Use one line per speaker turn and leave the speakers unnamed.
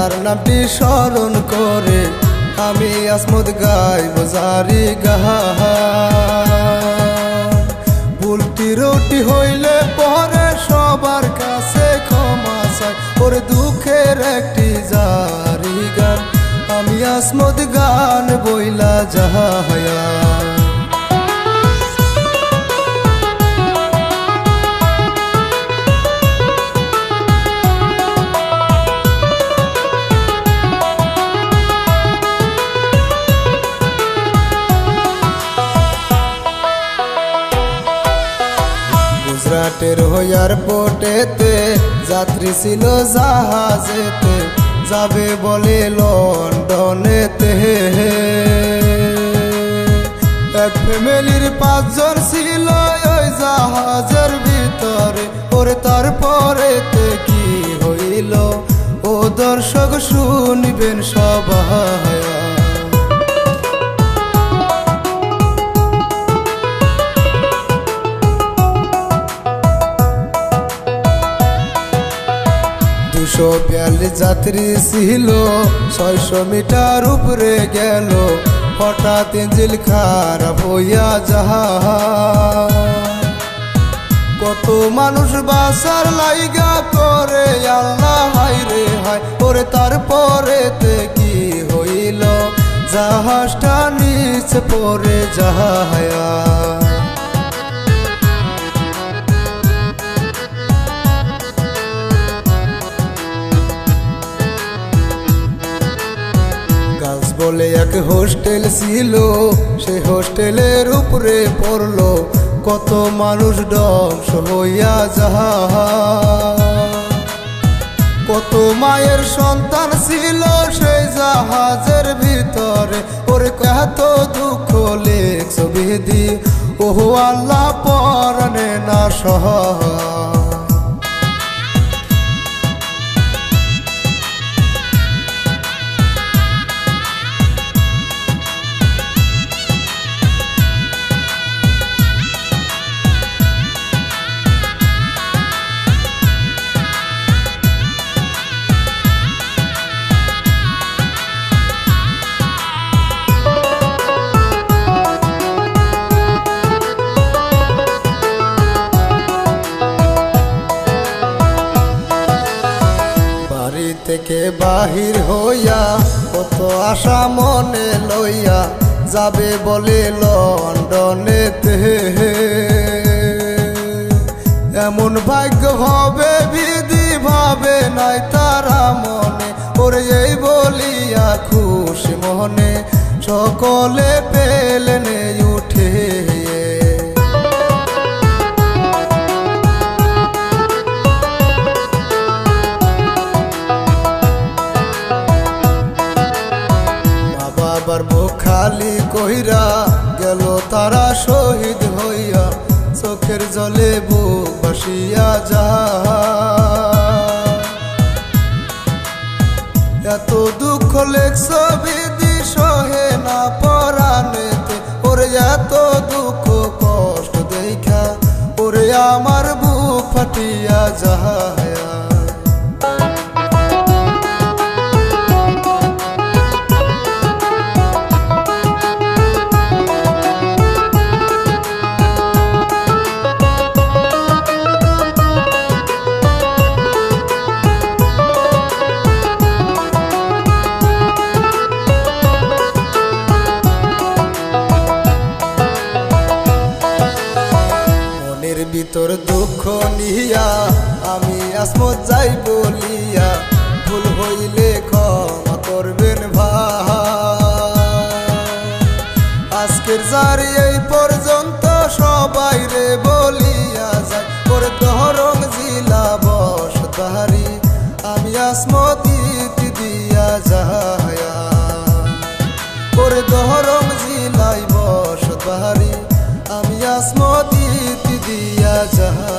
তার নামটি স্মরণ করে আমি আসমত গাইব জারি গান। ভুল ত্রুটি হইলে পরে সবার কাছে ক্ষমা চাই, ওর দুঃখের একটি জারি গান আমি আসমত গান বইলা যাহায়া। গুজরাটের এয়ারপোর্টেতে যাত্রী ছিল জাহাজেতে, যাবে বলে লন্ডনেতে। এক ফ্যামিলির 5 জন ছিল ওই জাহাজের ভিতরে, ওরে তারপরেতে কি হইল ও দর্শক শুনবেন সবাই। দুশো 42 যাত্রী ছিল, 600 মিটার উপরে গেল, হঠাৎ ইঞ্জিন খারাপ হইয়া জাহাজ। কত মানুষ বাঁচার লাইগা করে আল্লাহ হায় রে হায়, ওরে তারপরেতে কি হইল জাহাজটা নিচে পড়ে যাহায়া। বলে এক হোস্টেল ছিল, সে হোস্টেলের উপরে পড়লো, কত মানুষ ধ্বংস হইয়া জাহাজ। কত মায়ের সন্তান ছিল সেই জাহাজের ভিতরে, ওরে এত দুঃখ লেখছ বিধি ওহো আল্লাহ পরানে না সহায়। থেকে বাহির হইয়া কত আশা মনে লইয়া, যাবে বলে লন্ডনেতে। এমন ভাগ্য হবে বিধি ভাবে নাই তারা মনে, ওরে এই বলিয়া খুশি মনে সকলে পেলেন উঠে। বাবার বুক খালি কইরা গেল তারা শহীদ হইয়া, চোখের জলে বুক ভাসিয়া যায়। এত দুঃখ লেখছ বিধি সহে না পরানেতে, ওরে এত দুঃখ কষ্ট দেখা ওরে আমার বুক ফাটিয়া যায়। ভিতর দুঃখ নিয়া আমি আসমত যাই বলিয়া, ভুল হইলে ক্ষমা করবেন ভাই। আজকের জারি এই পর্যন্ত সবাই রে বলিয়া যায়, ওরে দহরং জিলা বসতবাড়ি আমি আসমত ইতি দিয়া যায়া। ওরে দহরং জিলাই বসতবাড়ি আমি আসমত ইতি দিয়া যাহা।